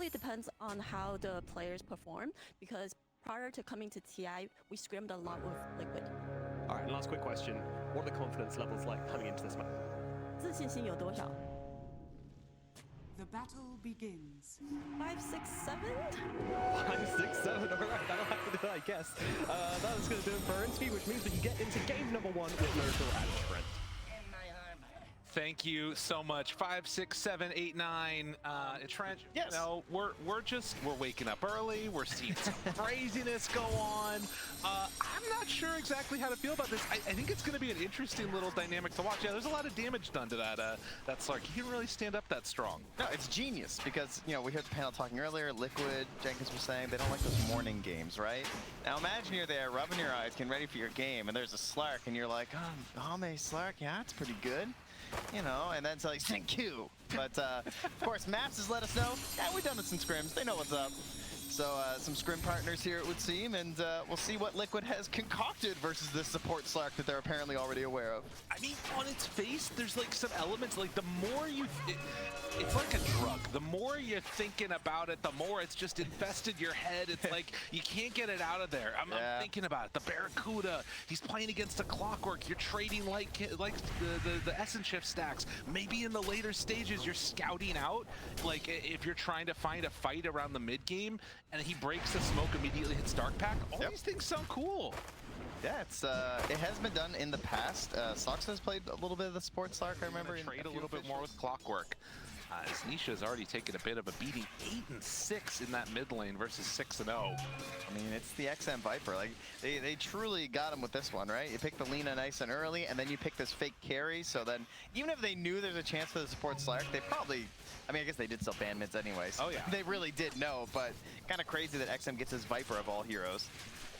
really depends on how the players perform because prior to coming to TI, we scrimmed a lot with Liquid. All right, last quick question. What are the confidence levels like coming into this match? 自信心有多少 The battle begins. ？5, 6, 7? 5, 6, 7. All right, that'll have to do it, I guess. That is going to do it for our interview, which means that you get into game number 1 with Miracle and Trent. Thank you so much. 5, 6, 7, 8, 9. Trent, yes. You know, we're waking up early. We're seeing some craziness go on. I'm not sure exactly how to feel about this. I think it's going to be an interesting little dynamic to watch. Yeah, there's a lot of damage done to that Slark. He didn't really stand up that strong. No, it's genius because, you know, we heard the panel talking earlier. Liquid, Jenkins was saying they don't like those morning games, right? Now imagine you're there rubbing your eyes, getting ready for your game, and there's a Slark, and you're like, oh, Hame Slark, yeah, it's pretty good. You know, and then it's like, thank you. But, of course, Maps has let us know, yeah, we've done this in scrims. They know what's up. So, some scrim partners here, it would seem, and we'll see what Liquid has concocted versus this support Slark that they're apparently already aware of. I mean, on its face, there's like some elements, like the more you, it's like a drug. The more you're thinking about it, the more it's just infested your head. It's like, you can't get it out of there. I'm thinking about it. The Barracuda, he's playing against a Clockwork. You're trading like the Essence Shift stacks. Maybe in the later stages, you're scouting out, like if you're trying to find a fight around the mid game, and he breaks the smoke, immediately hits Dark Pack. All these things sound cool. Yeah, it's it has been done in the past. Sox has played a little bit of the support Slark, I remember. Trade a little bit more with Clockwork. As Nisha's already taken a bit of a beating, 8 and 6 in that mid lane versus 6 and 0. I mean, it's the XM Viper. Like they truly got him with this one, right? You pick the Lina nice and early, and then you pick this fake carry. So then, even if they knew there's a chance for the support Slark, they probably. I mean, I guess they did still ban mids anyways. Oh yeah. They really did know, but kind of crazy that XM gets his Viper of all heroes.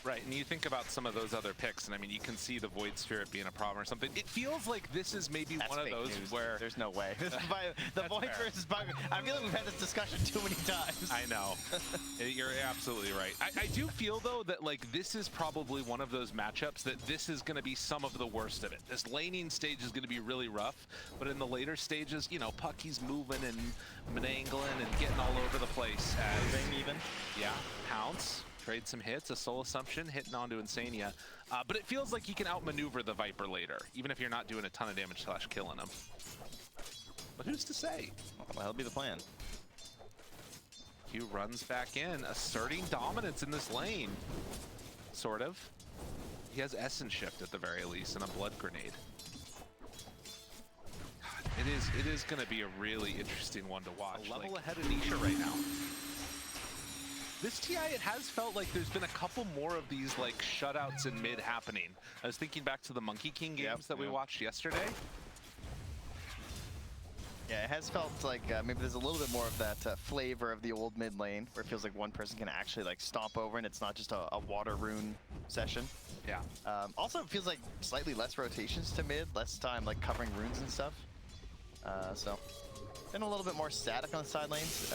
Right, and you think about some of those other picks, and I mean, you can see the Void Spirit being a problem or something. It feels like this is maybe one of those news. where... There's no way. The Void versus Bug. I feel like we've had this discussion too many times. I know. You're absolutely right. I do feel, though, that like this is probably one of those matchups that this is going to be some of the worst of it. This laning stage is going to be really rough, but in the later stages, you know, Pucky's moving and manangling and getting all over the place. Even. Yeah, Pounce. Trade some hits, a Soul Assumption, hitting onto Insania. But it feels like you can outmaneuver the Viper later, even if you're not doing a ton of damage / killing them. But who's to say? Well, that'll be the plan. Q runs back in, asserting dominance in this lane. Sort of. He has Essence Shift at the very least, and a Blood Grenade. God, it is going to be a really interesting one to watch. A level ahead of Nisha right now. This TI, it has felt like there's been a couple more of these like shutouts in mid happening. I was thinking back to the Monkey King games that we watched yesterday. Yeah, it has felt like maybe there's a little bit more of that flavor of the old mid lane, where it feels like one person can actually like stomp over, and it's not just a water rune session. Yeah. Also, it feels like slightly less rotations to mid, less time like covering runes and stuff. So. Been a little bit more static on the side lanes.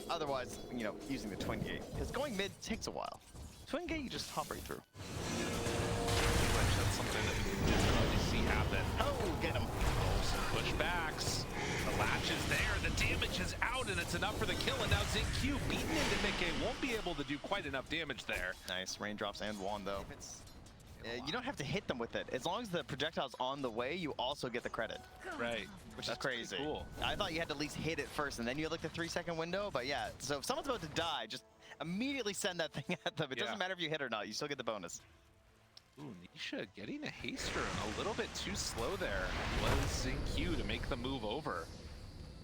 Otherwise, you know, using the Twin Gate. Because going mid takes a while. Twin Gate, you just hop right through. That's something that we can definitely see happen. Oh, get him. Some pushbacks. The latch is there. The damage is out, and it's enough for the kill. And now XQ beaten into Mickey won't be able to do quite enough damage there. Nice. Raindrops and wand, though. You don't have to hit them with it. As long as the projectile's on the way, you also get the credit. Right. Which is crazy. Cool. I thought you had to at least hit it first, and then you had like the 3-second window. But yeah, so if someone's about to die, just immediately send that thing at them. It doesn't matter if you hit or not. You still get the bonus. Ooh, Nisha getting a haste rune a little bit too slow there. Was XQ to make the move over.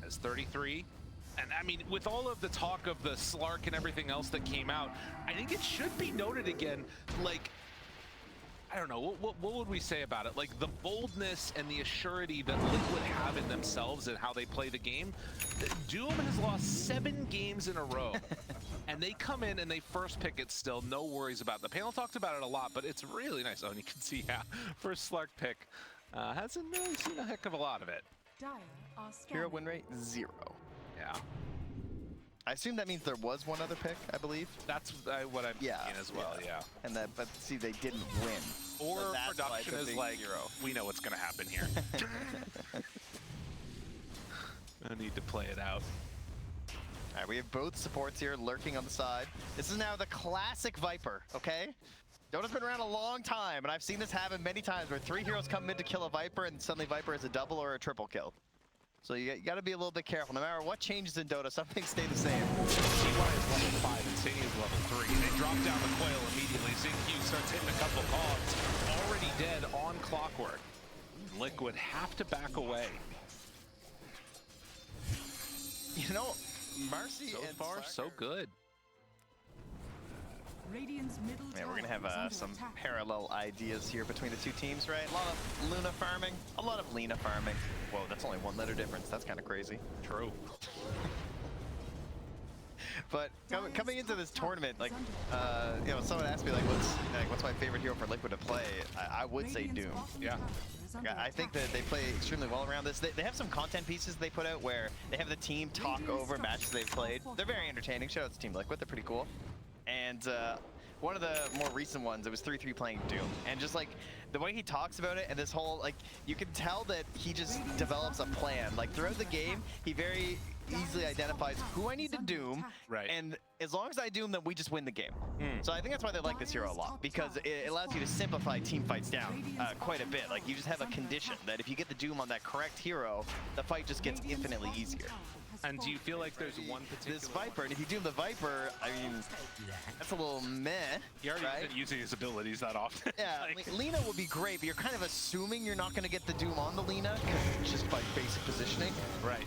As 33. And I mean, with all of the talk of the Slark and everything else that came out, I think it should be noted again, like, I don't know, what would we say about it? Like the boldness and the assurity that Liquid have in themselves and how they play the game. Doom has lost 7 games in a row. And they come in and they first pick it still, no worries about it. The panel talked about it a lot, but it's really nice. Oh, and you can see, yeah, first Slark pick. Hasn't really seen a heck of a lot of it. Hero win rate, 0. Yeah. I assume that means there was one other pick, I believe. That's what I'm thinking as well, yeah. And that, but see, they didn't win. Or so production is like, 0. We know what's going to happen here. No need to play it out. All right, we have both supports here lurking on the side. This is now the classic Viper, okay? Dota's been around a long time, and I've seen this happen many times where 3 heroes come in to kill a Viper, and suddenly Viper is a double or a triple kill. So you got to be a little bit careful. No matter what changes in Dota, some things stay the same. CY is level 5 and Sadie is level 3. They drop down the coil immediately. XQ starts hitting a couple cogs. Already dead on Clockwork. Liquid have to back away. You know, Marcy So and far, Slacker, so good. Radiant's middle Man, we're tower gonna have is under some attack. parallel ideas here between the two teams, right? A lot of Luna farming, a lot of Lena farming. Whoa, that's only 1 letter difference. That's kind of crazy. True. But coming into this tournament, like, you know, someone asked me like, what's my favorite hero for Liquid to play? I would say Radiant's Doom. bottom Yeah. tower is under I think attack. that they play extremely well around this. They have some content pieces they put out where they have the team talk over matches they've played. They're very entertaining. Shout out to Team Liquid. They're pretty cool. And one of the more recent ones, it was 3-3 playing Doom. And just like the way he talks about it and this whole, like, you can tell that he just develops a plan. Like throughout the game, he very easily identifies who I need to doom. Right. And as long as I doom them, we just win the game. So I think that's why they like this hero a lot, because it allows you to simplify team fights down quite a bit. Like you just have a condition that if you get the doom on that correct hero, the fight just gets infinitely easier. And do you feel like there's one particular... This Viper, and if you doom the Viper, I mean, that's a little meh, He already right? isn't using his abilities that often. Yeah, Like, Lena would be great, but you're kind of assuming you're not going to get the doom on the Lena, just by basic positioning. right.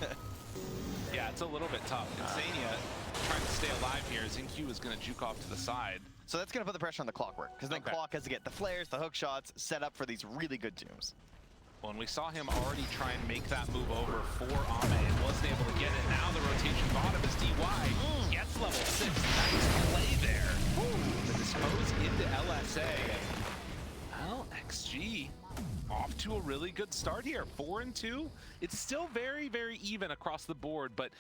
Yeah, it's a little bit tough. Insania trying to stay alive here. XQ is going to juke off to the side. So that's going to put the pressure on the Clockwork, because then Okay. Clock has to get the flares, the hook shots, set up for these really good dooms. Well, and we saw him already try and make that move over for Ame and wasn't able to get it. Now the rotation bottom is DY. Gets level 6. Nice play there. To dispose into LSA. Well, XG off to a really good start here. 4-2. It's still very, very even across the board, but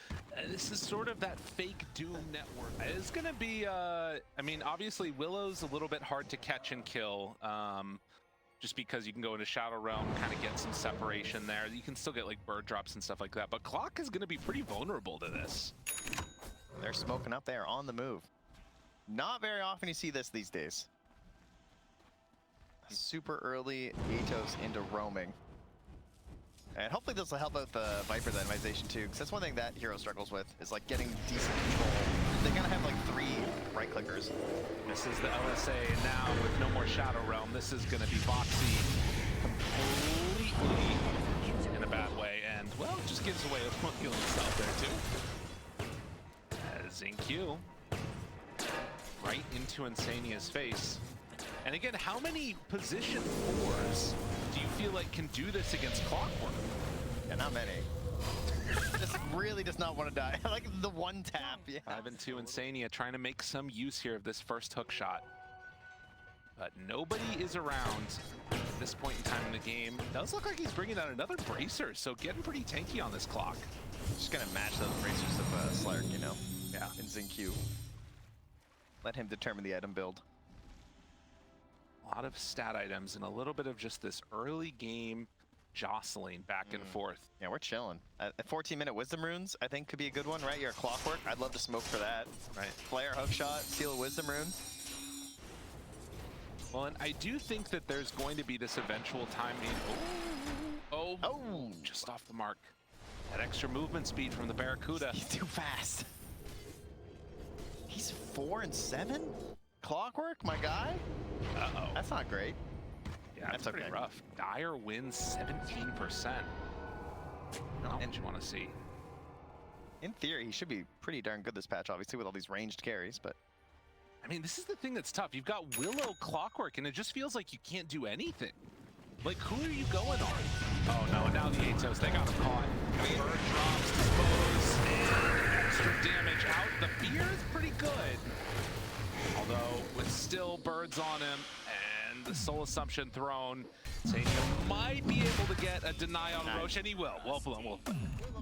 this is sort of that fake Doom network. It's going to be, I mean, obviously Willow's a little bit hard to catch and kill. Just because you can go into Shadow Realm, kind of get some separation there. You can still get like bird drops and stuff like that, but Clock is going to be pretty vulnerable to this. They're smoking up there on the move. Not very often you see this these days. Super early Atos into roaming. And hopefully this will help out the Viper's itemization too, because that's one thing that hero struggles with, is like getting decent control. They gotta have like 3 right clickers. This is the LSA, and now with no more Shadow Realm, this is going to be Voxy completely in a bad way, and well, it just gives away a one heal himself there too. As XQ right into Insania's face. And again, how many position 4s do you feel like can do this against Clockwork? Yeah, not many. Just really does not want to die. Like the one tap, yeah. 5-2 Insania trying to make some use here of this first hook shot. But nobody is around at this point in time in the game. Does look like he's bringing out another bracer, so getting pretty tanky on this Clock. Just gonna match those bracers of Slark, you know? Yeah. In XQ. Let him determine the item build. A lot of stat items and a little bit of just this early game jostling back and forth. Yeah, we're chilling. A 14-minute Wisdom Runes, I think, could be a good one, right? You're a Clockwork. I'd love to smoke for that. Right. Flare, hookshot, seal a Wisdom Rune. Well, and I do think that there's going to be this eventual time in... Oh, just off the mark. That extra movement speed from the Barracuda. He's too fast. He's 4 and 7? Clockwork, my guy? Uh-oh. That's not great. Yeah, that's That's pretty okay. rough. Dire wins 17%. Not what you want to see. In theory, he should be pretty darn good this patch, obviously, with all these ranged carries, but... I mean, this is the thing that's tough. You've got Willow Clockwork, and it just feels like you can't do anything. Like, who are you going on? Oh, no, and now the Atos, they got him caught. Bird drops, dispose, and extra damage out. The fear is pretty good. Although, with still birds on him, and the Soul Assumption thrown, Sania might be able to get a deny on Roche, and he will. Well, Willow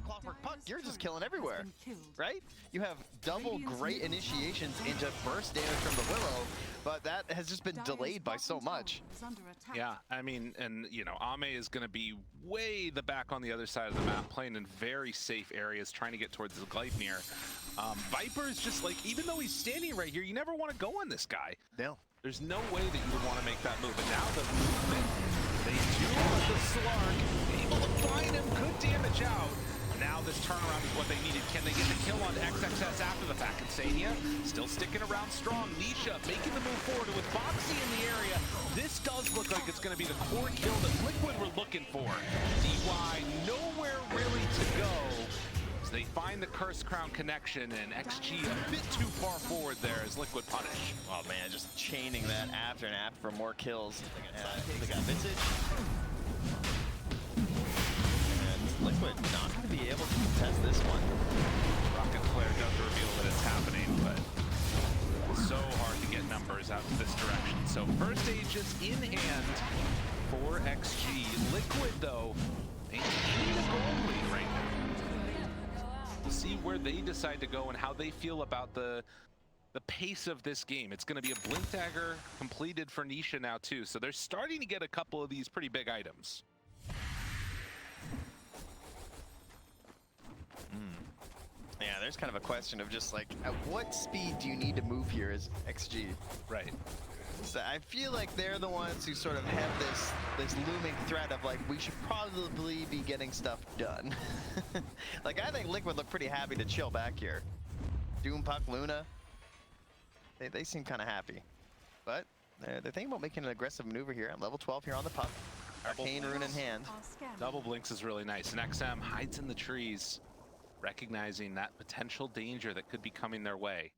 Clockwork Puck, you're just killing everywhere, Been killed. right? You have double great initiations into burst damage from the Willow, but that has just been Dire's delayed by so bottom tower much. is under attack. yeah, I mean, and, you know, Ame is going to be way the back on the other side of the map, playing in very safe areas, trying to get towards the Gleipnir. Viper is just like, even though he's standing right here, you never want to go on this guy. No. There's no way that you would want to make that move. And now the movement, they do with the Slark, able to find him, good damage out. Now this turnaround is what they needed. Can they get the kill on XXS after the fact? Insania still sticking around strong. Nisha making the move forward with Boxy in the area. This does look like it's going to be the core kill that Liquid were looking for. DY nowhere really to go. They find the Curse Crown connection, and XG a bit too far forward there as Liquid punish. Oh man, just chaining that after and after for more kills. They got Vintage. And Liquid not going to be able to contest this one. Rocket Flare does reveal that it's happening, but so hard to get numbers out in this direction. So first Aegis in hand for XG. Liquid, though, maintaining a gold lead right now. We'll see where they decide to go and how they feel about the pace of this game. It's going to be a Blink Dagger completed for Nisha now too, so they're starting to get a couple of these pretty big items. Yeah, there's kind of a question of just like, at what speed do you need to move here as XG? Right. So I feel like they're the ones who sort of have this looming threat of like, we should probably be getting stuff done. Like, I think Liquid look pretty happy to chill back here. Doom, Puck, Luna, they seem kind of happy. But they're thinking about making an aggressive maneuver here at level 12 here on the Puck. Arcane Rune in hand. Double Blinks is really nice, and XM hides in the trees, recognizing that potential danger that could be coming their way.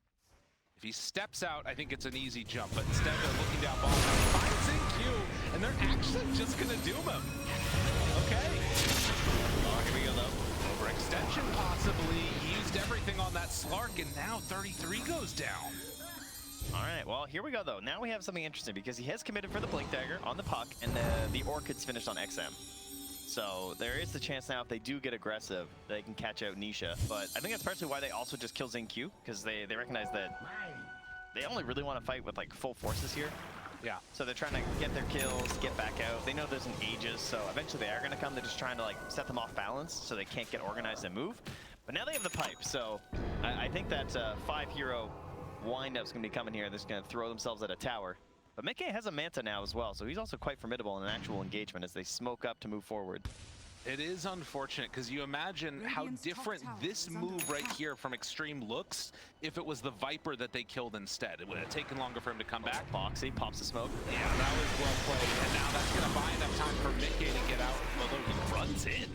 If he steps out, I think it's an easy jump, but instead they're looking down ball. He finds InQ, and they're actually just gonna doom him. Okay. Oh, here we go though. Overextension possibly. He used everything on that Slark, and now 33 goes down. All right, well, here we go though. Now we have something interesting because he has committed for the Blink Dagger on the Puck, and the Orchid's finished on XM. So there is the chance now if they do get aggressive, they can catch out Nisha. But I think that's partially why they also just kill XQ, because they recognize that they only really want to fight with like full forces here. Yeah. So they're trying to get their kills, get back out. They know there's an Aegis, so eventually they are going to come. They're just trying to like set them off balance so they can't get organized and move. But now they have the pipe, so I think that 5-hero wind-up's going to be coming here. They're just going to throw themselves at a tower. But Mickey has a Manta now as well, so he's also quite formidable in an actual engagement as they smoke up to move forward. It is unfortunate because you imagine how different this move right here from Xtreme looks if it was the Viper that they killed instead. It would have taken longer for him to come back. Boxy pops the smoke. Yeah, that was well played, and now that's going to buy enough time for Mickey to get out, although he runs in.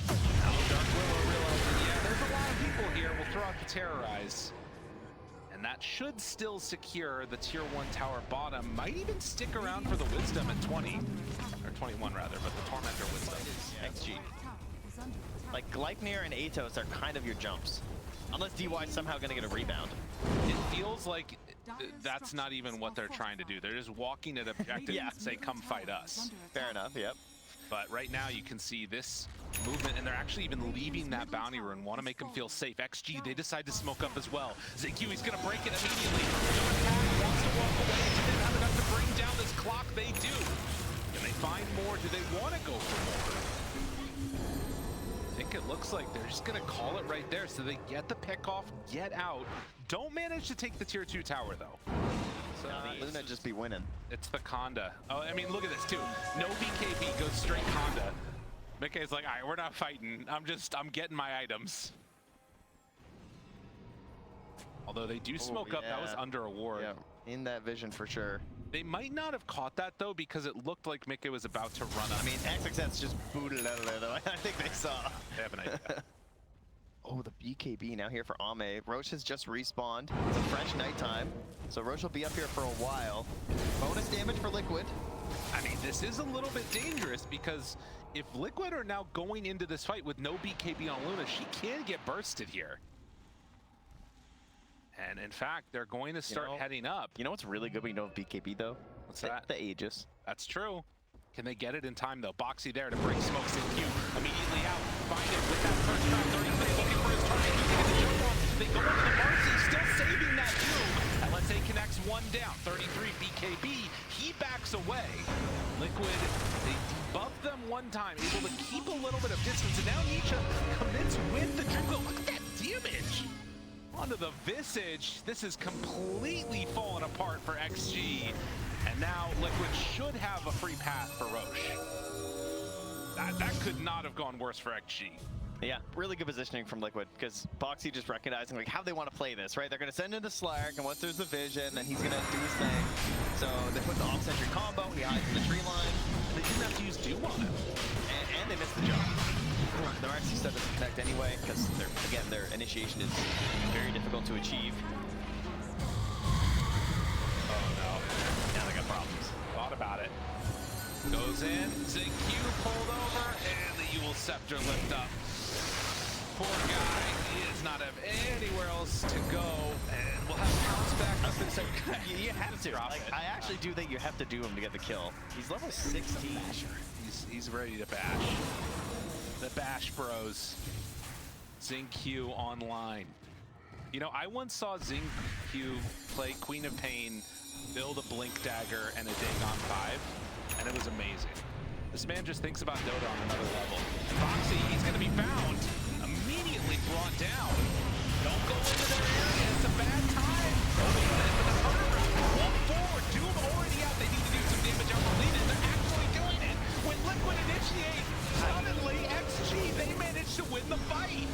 Now Dark Willow realizes, yeah, there's a lot of people here. We'll throw out the Terrorize. And that should still secure the tier 1 tower bottom. Might even stick around for the Wisdom at 20. Or 21 rather, but the Tormentor Wisdom. XG. Like Gleipnir and Atos are kind of your jumps. Unless DY's somehow gonna get a rebound. It feels like that's not even what they're trying to do. They're just walking at objective Yeah. and say, come fight us. Fair enough, yep. But right now you can see this movement, and they're actually even leaving that bounty rune. Want to make them feel safe. XG, they decide to smoke up as well. ZQ, he's going to break it immediately. Dark wants to walk away. Do they have enough to bring down this clock? They do. Can they find more? Do they want to go for more? I think it looks like they're just going to call it right there. So they get the pick off, get out. Don't manage to take the tier 2 tower, though. So Luna just be winning. it's the Conda. Oh, I mean, look at this too. No BKB, goes straight Conda. Mickey's like, all right, we're not fighting. I'm getting my items. Although they do smoke up, that was under a ward. Yeah, in that vision for sure. They might not have caught that though, because it looked like Mickey was about to run up. I mean, XXS just booted out of there though. I think they saw. They have an idea. Oh, the BKB now here for Ame. Roche has just respawned. It's a fresh nighttime, so Roche will be up here for a while. Bonus damage for Liquid. I mean, this is a little bit dangerous because if Liquid are now going into this fight with no BKB on Luna, she can get bursted here. And in fact, they're going to start heading up. You know what's really good when you know BKB though? What's that? The Aegis. That's true. Can they get it in time though? Boxy there to break smokes in Q. Immediately out. Find it with that first round. 33 looking for his target. He can get the jump off. They go into the Marcy, still saving that Doom. And let's say connects one down. 33 BKB. He backs away. Liquid, they debuff them one time, able to keep a little bit of distance. And now Nisha commits with the Dream Glow. Look at that damage. Onto the Visage. This is completely fallen apart for XG. And now Liquid should have a free path for Roche. That could not have gone worse for XG. Yeah, really good positioning from Liquid, because Boxy just recognizing like how they want to play this, right? They're going to send in the Slark, and once there's the vision, then he's going to do his thing. So they put the off-century combo, he hides in the tree line. They didn't have to use Doom on him. And they missed the jump. Their RC stuff doesn't connect anyway, because again, their initiation is very difficult to achieve. Oh no. Now they got problems. Thought about it. Goes in, ZQ pulled over, and the Yule Scepter lift up. Poor guy, he does not have anywhere else to go, and we'll have to bounce back up in second. You have to. Like, I actually do think you have to do him to get the kill. He's level 16. He's ready to bash. The Bash Bros. ZQ online. You know, I once saw ZQ play Queen of Pain, build a Blink Dagger and a Dagon 5, and it was amazing. This man just thinks about Dota on another level. And Foxy, he's going to be found, immediately brought down. Don't go into their area, it's a bad time. Oh, but the turnaround, walk forward, Doom already out. They need to do some damage on the lead, and they're actually doing it. When Liquid initiate, suddenly XG, they manage to win the fight.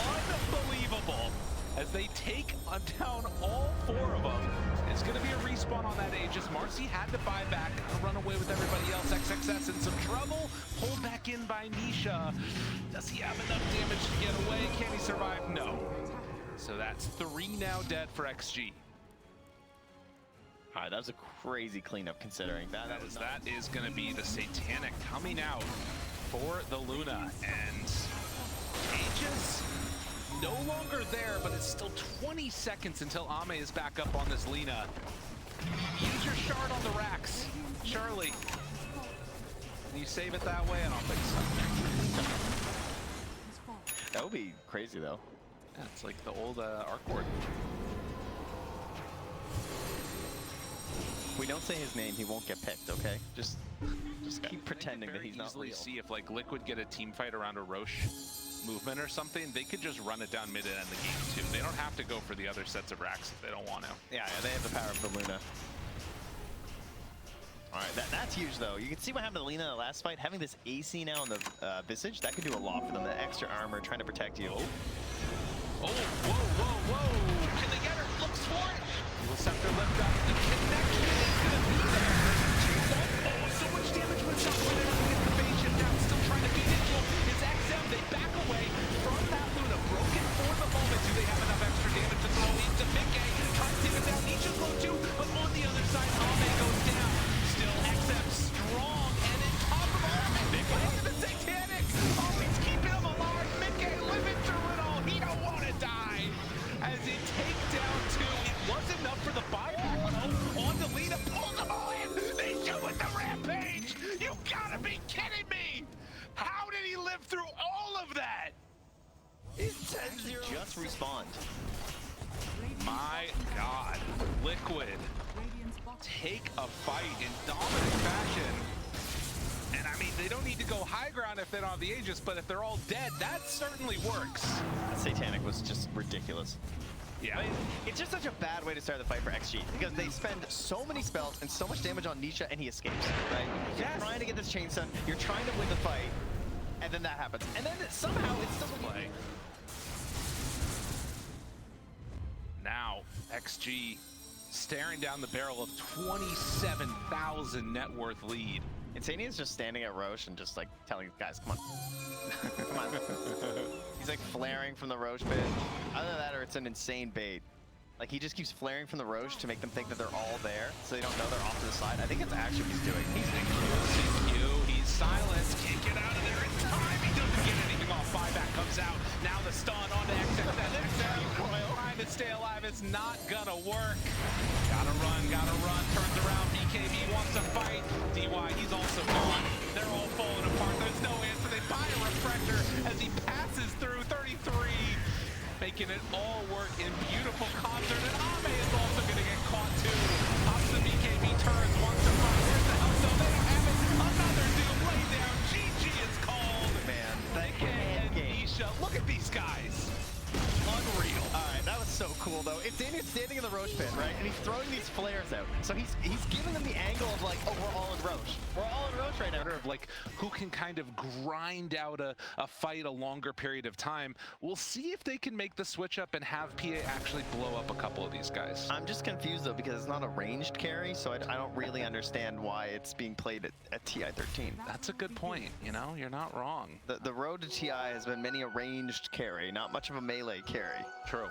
Unbelievable. As they take down all 4 of them. It's going to be a respawn on that Aegis. Marcy had to buy back, run away with everybody else. XXS in some trouble. Pulled back in by Nisha. Does he have enough damage to get away? Can he survive? No. So that's 3 now dead for XG. All right, that was a crazy cleanup considering that. That is going to be the Satanic coming out for the Luna. And Aegis no longer there, but it's still 20 seconds until Ame is back up on this Lina. Use your shard on the racks. Charlie, can you save it that way? I don't think so. That would be crazy though. Yeah, it's like the old Arc Ward. If we don't say his name, he won't get picked, okay? Just keep pretending that he's not real. See if like Liquid get a team fight around a Roche movement or something, they could just run it down mid and end the game too. They don't have to go for the other sets of racks if they don't want to. Yeah, they have the power of the Luna. All right, that's huge though. You can see what happened to Lina in the last fight. Having this AC now on the Visage, that could do a lot for them. The extra armor, trying to protect you. Oh, whoa. Can they get her? Looks for it. Yule Scepter lift up. The connection is going to be there. Oh, so much damage with Shot. When they're get the phase shift down, still trying to beat it. It's XM. They back away from that Luna. Broken for the moment. Do they have enough extra damage to throw into Mickey? Trying to take it down. Nisha's low too, but on the other side, Ame goes down. Still XM strong, and then top of all, Mickey into the Satanic. Oh, he's keeping him alive. Mickey living through it all. He don't want to die. As he takes down 2, it was enough for the buyback. On the Lina, pulls them all in. They do with the rampage. You gotta be kidding me. How did he live through all of that? He's 10-0. Just respawned. My God, Liquid take a fight in dominant fashion. And I mean, they don't need to go high ground if they don't have the Aegis, but if they're all dead, that certainly works. That Satanic was just ridiculous. Yeah. I mean, it's just such a bad way to start the fight for XG, because they spend so many spells and so much damage on Nisha, and he escapes, right? You're trying to get this chain stun, you're trying to win the fight, and then that happens. And then somehow it's still play. Now, XG staring down the barrel of 27,000 net worth lead. Insania's just standing at Roche and just like telling guys, come on. Come on. He's like flaring from the Roche pit. Either that or it's an insane bait. Like he just keeps flaring from the Roche to make them think that they're all there, so they don't know they're off to the side. I think it's actually what he's doing. He's He's silenced, can't get out of there in time. He doesn't get anything off. Buyback comes out. Now the stun on the XXS. Trying to stay alive is not gonna work. Gotta run, turns around. BKB wants to fight. DY, he's also gone. They're all falling apart. There's no answer. They buy a refresher as he passes through 33. Making it all work in beautiful concert. And Ame is also gonna get caught too. Pops the BKB turns, wants to fight. Where's the help? No, they don't have it. Another Doom lay down. GG is called. Man, that Nisha, look at these guys. Unreal. All right, that was so standing in the Roche pit, right? And he's throwing these flares out. So he's giving them the angle of like, oh, we're all in Roche. We're all in Roche right now. Of like who can kind of grind out a fight a longer period of time. We'll see if they can make the switch up and have PA actually blow up a couple of these guys. I'm just confused though because it's not a ranged carry, so I don't really understand why it's being played at TI 13. That's a good point. You know, you're not wrong. The road to TI has been many a ranged carry, not much of a melee carry. True.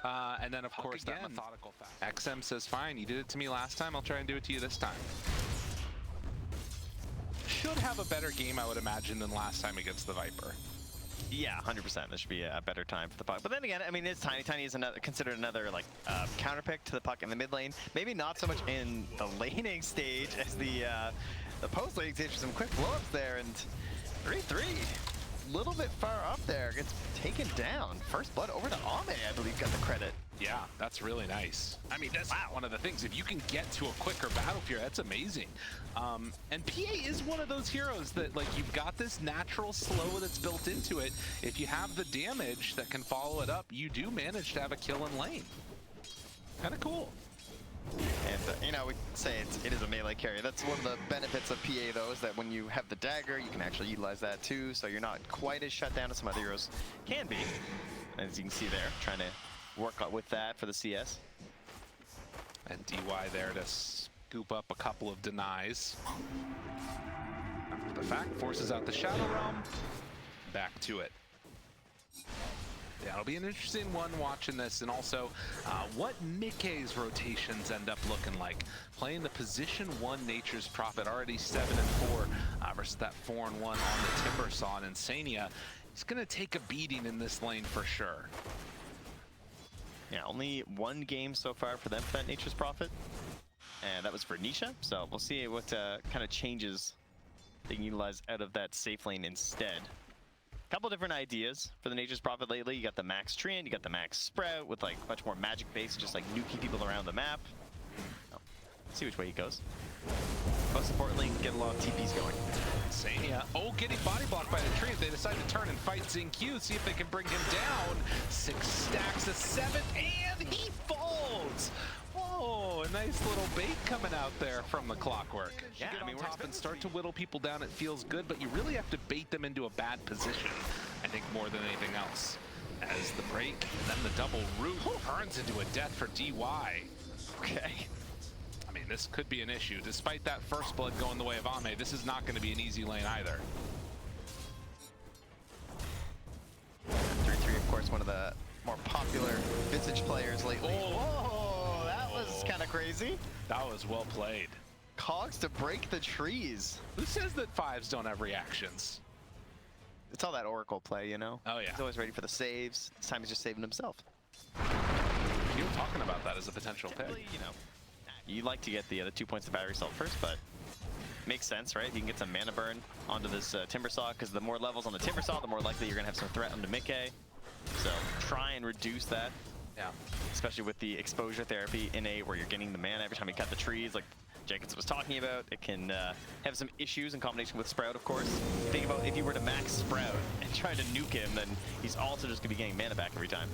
And then of course that methodical fact. XM says, fine, you did it to me last time, I'll try and do it to you this time. Should have a better game, I would imagine, than last time against the Viper. Yeah, 100%. This should be a better time for the puck. But then again, I mean, it's Tiny. Tiny is considered another like counterpick to the puck in the mid lane. Maybe not so much in the laning stage as the post laning stage. Some quick blow-ups there, and 3-3. Little bit far up there, gets taken down. First blood over to Ame, I believe, got the credit. Yeah, that's really nice. I mean, that's one of the things. If you can get to a quicker battlefield, that's amazing. And PA is one of those heroes that, like, you've got this natural slow that's built into it. If you have the damage that can follow it up, you do manage to have a kill in lane. Kind of cool. And, you know, we say it is a melee carry. That's one of the benefits of PA, though, is that when you have the dagger, you can actually utilize that, too. So you're not quite as shut down as some other heroes can be. As you can see there, trying to work with that for the CS. And DY there to scoop up a couple of denies. After the fact, forces out the Shadow Realm. Back to it. Yeah, it'll be an interesting one watching this, and also what Mickey's rotations end up looking like. Playing the position 1 Nature's Prophet, already 7-4 versus that 4-1 on the Timber Saw, and Insania. He's going to take a beating in this lane for sure. Yeah, only 1 game so far for them for that Nature's Prophet. And that was for Nisha, so we'll see what kind of changes they can utilize out of that safe lane instead. Couple different ideas for the Nature's Prophet lately. You got the Max Treant, you got the Max Sprout with like much more magic base, just like nuking people around the map. Oh, see which way he goes. Most importantly, get a lot of TPs going. Insania, getting body blocked by the Treant. They decide to turn and fight XQ, see if they can bring him down. 6 stacks to 7, and he falls. Oh, a nice little bait coming out there from the Clockwork. Yeah, You get I mean, on we're top and start to whittle people down, it feels good, but you really have to bait them into a bad position, I think, more than anything else. As the break, and then the double root turns into a death for DY. Okay. I mean, this could be an issue. Despite that first blood going the way of Ame, this is not going to be an easy lane either. 3-3, of course, one of the more popular Visage players lately. Oh, that was kind of crazy. That was well played. Cogs to break the trees. Who says that 5s don't have reactions? It's all that Oracle play, you know? Oh, yeah. He's always ready for the saves. This time he's just saving himself. You were talking about that as a potential pick. You know, you like to get the 2 points of battery salt first, but makes sense, right? You can get some mana burn onto this Timber Saw, because the more levels on the Timber Saw, the more likely you're going to have some threat onto Mickey. So try and reduce that. Yeah. Especially with the exposure therapy in A, where you're getting the mana every time you cut the trees, like Jenkins was talking about. It can have some issues in combination with Sprout, of course. Think about if you were to max Sprout and try to nuke him, then he's also just going to be getting mana back every time.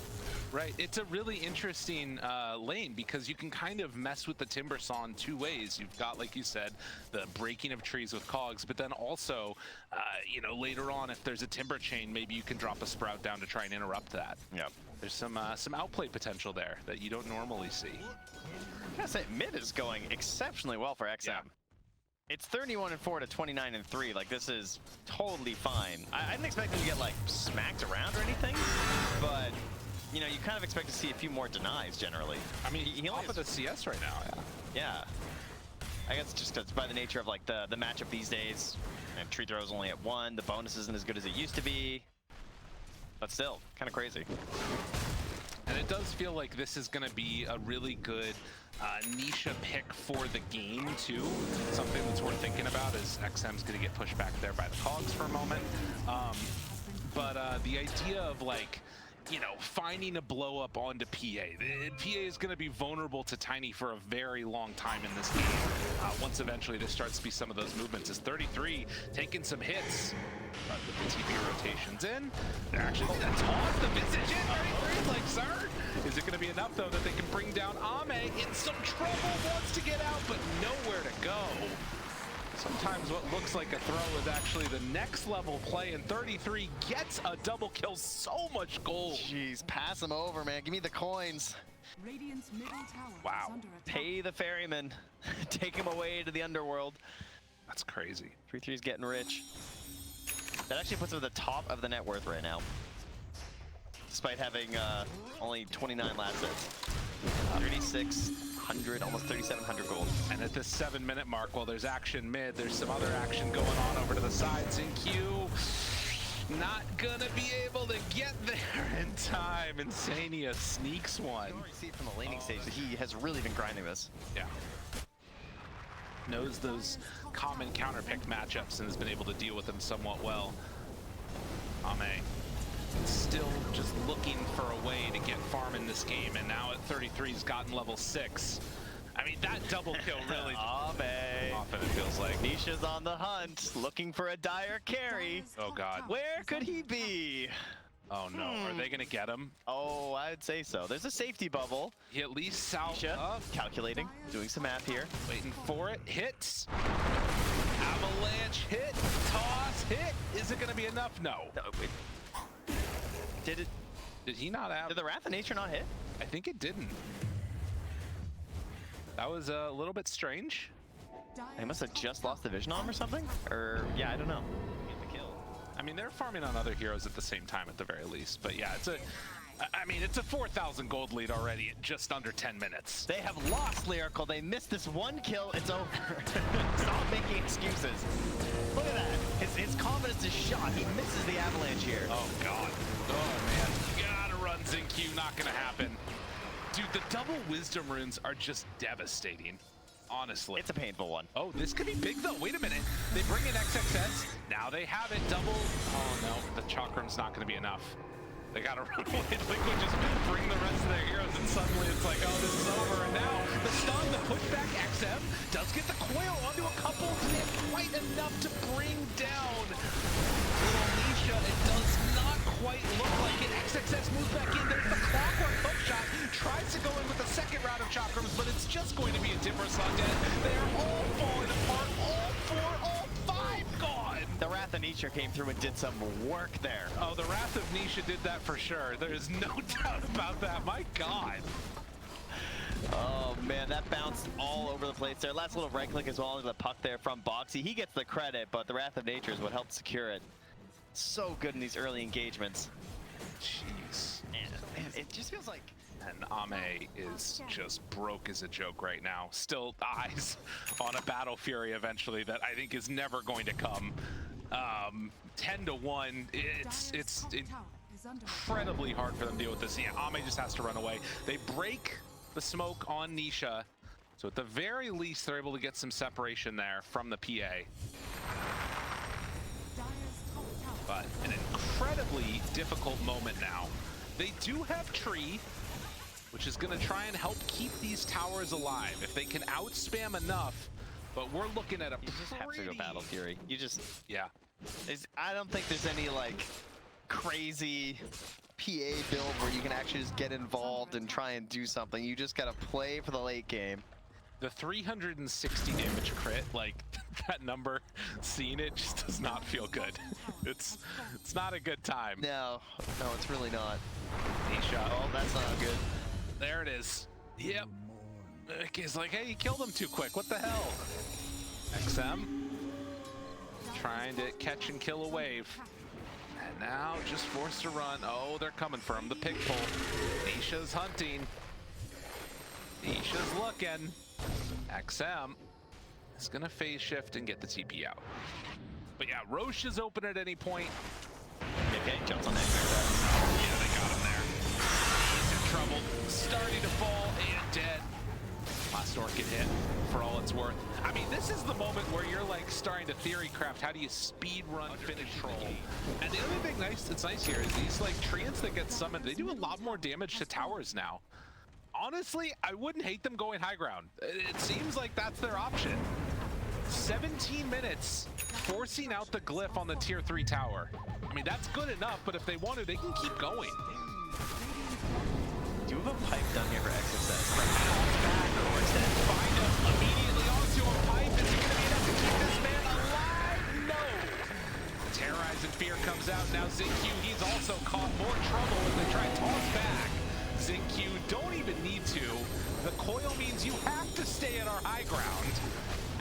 Right, it's a really interesting lane because you can kind of mess with the Timber Saw in 2 ways. You've got, like you said, the breaking of trees with Cogs, but then also, you know, later on, if there's a Timber Chain, maybe you can drop a Sprout down to try and interrupt that. Yeah. There's some outplay potential there that you don't normally see. I gotta say, mid is going exceptionally well for XM. Yeah. It's 31-4 to 29-3. Like, this is totally fine. I didn't expect him to get, like, smacked around or anything, but you know, you kind of expect to see a few more denies generally. I mean, he only off of the CS right now, yeah. I guess just because by the nature of like the matchup these days, and tree throw is only at 1, the bonus isn't as good as it used to be, but still, kind of crazy. And it does feel like this is going to be a really good Nisha pick for the game, too. Something that's worth thinking about is XM's going to get pushed back there by the Cogs for a moment. But the idea of, like, you know, finding a blow up onto PA. PA is going to be vulnerable to Tiny for a very long time in this game. Once eventually there starts to be some of those movements. As 33 taking some hits, but with the TP rotations in, they're actually going to toss the Visage in. 33 is like, sir, is it going to be enough though that they can bring down Ame in some trouble? Wants to get out, but nowhere to go. Sometimes what looks like a throw is actually the next level play, and 33 gets a double kill. So much gold. Jeez, pass him over, man. Give me the coins. Radiant's middle tower Wow. is under attack. Pay the ferryman. Take him away to the underworld. That's crazy. 3-3's getting rich. That actually puts him at the top of the net worth right now, despite having only 29 last sets. 3,600, almost 3,700 gold. And at the 7-minute mark, while there's action mid, there's some other action going on over to the sides. XQ not gonna be able to get there in time. Insania sneaks one. You already see it from the laning stage that he has really been grinding this. Yeah. Knows those common counter pick matchups and has been able to deal with them somewhat well. Ame still just looking for a way to get farm in this game, and now at 33 he's gotten level 6. I mean, that double kill really Ame. often it feels like. Nisha's on the hunt, looking for a dire carry. Oh god. Where could he be? Oh no, are they gonna get him? Oh, I'd say so. There's a safety bubble. He at least south Nisha, up, calculating, doing some math here. waiting for it, hits. Avalanche hit, toss, hit. Is it gonna be enough? No. No, wait. Did he not have? Did the Wrath of Nature not hit? I think it didn't. That was a little bit strange. They must have just lost the vision on him or something? Or, yeah, I don't know. Get the kill. I mean, they're farming on other heroes at the same time at the very least. But yeah, it's a 4,000 gold lead already in just under 10 minutes. They have lost Lyrical. They missed this one kill. It's over. Stop making excuses. Look at that. His confidence is shot. He misses the avalanche here. Oh god. Oh man. Gotta run XQ, not gonna happen. Dude, the double wisdom runes are just devastating. Honestly. It's a painful one. Oh, this could be big though. Wait a minute. They bring in XXS. Now they have it double. Oh no, the chakram's not gonna be enough. They gotta run away. Liquid just bring the rest of their heroes, and suddenly it's like, oh, this is over. And now the stun, the pushback, XM does get the coil onto a couple, and quite enough to bring down little Nisha. It does not quite look like it. XXS moves back in. There's the clockwork hook shot. Tries to go in with the second round of chakrams, but it's just going to be a Dimmer Slot dead. They're all falling apart. All 4, all 5 gone. The Wrath of Nature came through and did some work there. Oh, the Wrath of Nisha did that for sure. There's no doubt about that. My god. Oh man, that bounced all over the place there. Last little right click as well into the puck there from Boxy. He gets the credit, but the Wrath of Nature is what helped secure it. So good in these early engagements. Jeez. Man, it just feels like... And Ame is just broke as a joke right now. Still eyes on a Battle Fury eventually that I think is never going to come. 10-1, it's incredibly hard for them to deal with this. Yeah, Ame just has to run away. They break the smoke on Nisha, so at the very least they're able to get some separation there from the PA. But an incredibly difficult moment now. They do have Tree, which is going to try and help keep these towers alive if they can outspam enough. But we're looking at a You just have to go Battle Fury. You just... Yeah. I don't think there's any, like, crazy PA build where you can actually just get involved and try and do something. You just gotta play for the late game. The 360 damage crit, like, that number, seeing it just does not feel good. It's not a good time. No, it's really not. Nisha. Oh, that's not good. There it is. Yep. He's like, hey, you killed him too quick. What the hell? XM trying to catch and kill a wave. And now just forced to run. Oh, they're coming for him. The pig pull. Nisha's hunting. Nisha's looking. XM is going to phase shift and get the TP out. But yeah, Roche is open at any point. Okay, jumps on that. Yeah, they got him there. He's in trouble. Starting to fall and dead. Last Orchid hit for all it's it's worth. I mean, this is the moment where you're like starting to theory craft. How do you speed run finish control? And the other thing that's nice here is these like treants that get summoned, they do a lot more damage to towers now. Honestly, I wouldn't hate them going high ground. It seems like that's their option. 17 minutes forcing out the glyph on the tier 3 tower. I mean, that's good enough, but if they want to, they can keep going. Do you have a pipe down here for XXS? Find him immediately onto a pipe. Is he going to be enough to keep this man alive? No. Terrorize and Fear comes out. Now ZinQ, he's also caught more trouble as they try to toss back. ZinQ don't even need to. The coil means you have to stay at our high ground.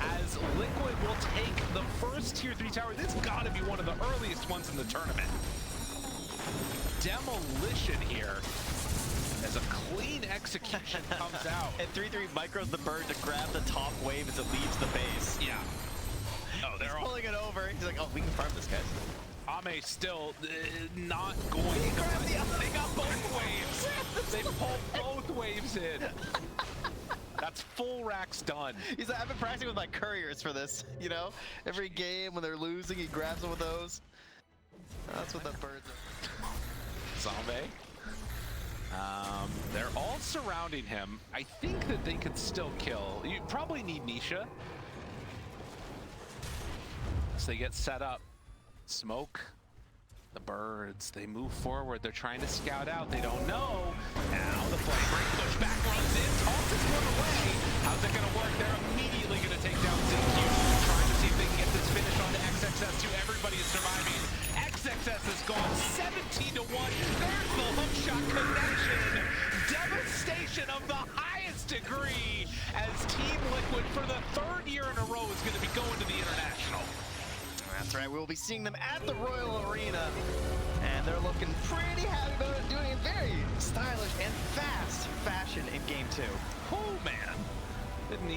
As Liquid will take the first tier 3 tower. This gotta be one of the earliest ones in the tournament. Demolition here. As a clean execution comes out. And 3-3 micros the bird to grab the top wave as it leaves the base. Yeah. Oh, He's they're all pulling it over. He's like, oh, we can farm this, guys. Ame still not going to. They got both waves. They pulled both waves in. That's full racks done. He's like, I've been practicing with my couriers for this, you know? Every game when they're losing, he grabs them with those. That's what the birds are. Zombie. They're all surrounding him. I think that they could still kill. You probably need Nisha. So they get set up. Smoke. The birds, they move forward. They're trying to scout out. They don't know. Now the flame break push back runs in. Tosses one away. How's it going to work? They're immediately going to take down ZinQ. Trying to see if they can get this finish onto XXS. Everybody is surviving. XXS is gone 17-1. There's the hook shot connection. Devastation of the highest degree as Team Liquid for the 3rd year in a row is going to be going to the International. That's right, we'll be seeing them at the Royal Arena. And they're looking pretty happy about it, doing it very stylish and fast fashion in Game 2. Oh, man. Didn't need